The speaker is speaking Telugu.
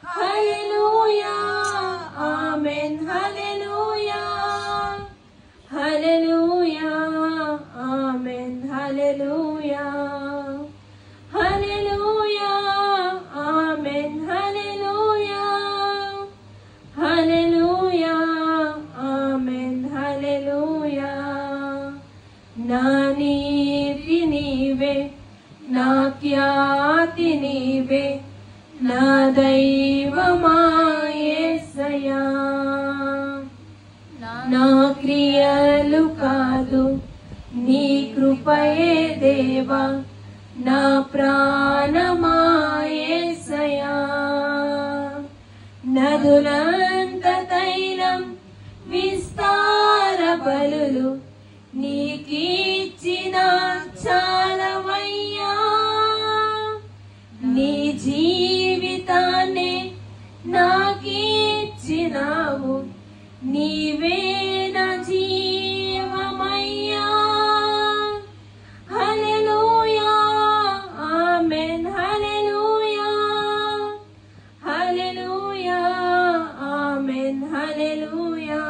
హల్లెలూయా ఆమేన్ హల్లెలూయా హల్లెలూయా ఆమేన్ హల్లెలూయా హల్లెలూయా ఆమేన్ హల్లెలూయా హల్లెలూయా ఆమేన్ హల్లెలూయా నా నీతి నీవే నా ఖ్యాతి నీవే నా దైవమా యేసయ్యా నా క్రియలు కాదు నీ కృపయే దేవా నా ప్రాణమా యేసయ్యా నదులంత తైలం విస్తార బలులు నీకిచ్చిన చాలవయ్యా నీ జీవితాన్ని నాకిచ్చినావు నీవే నా జీవమయ్యా హల్లెలూయా ఆమేన్ హల్లెలూయా హల్లెలూయా ఆమేన్ హల్లెలూయా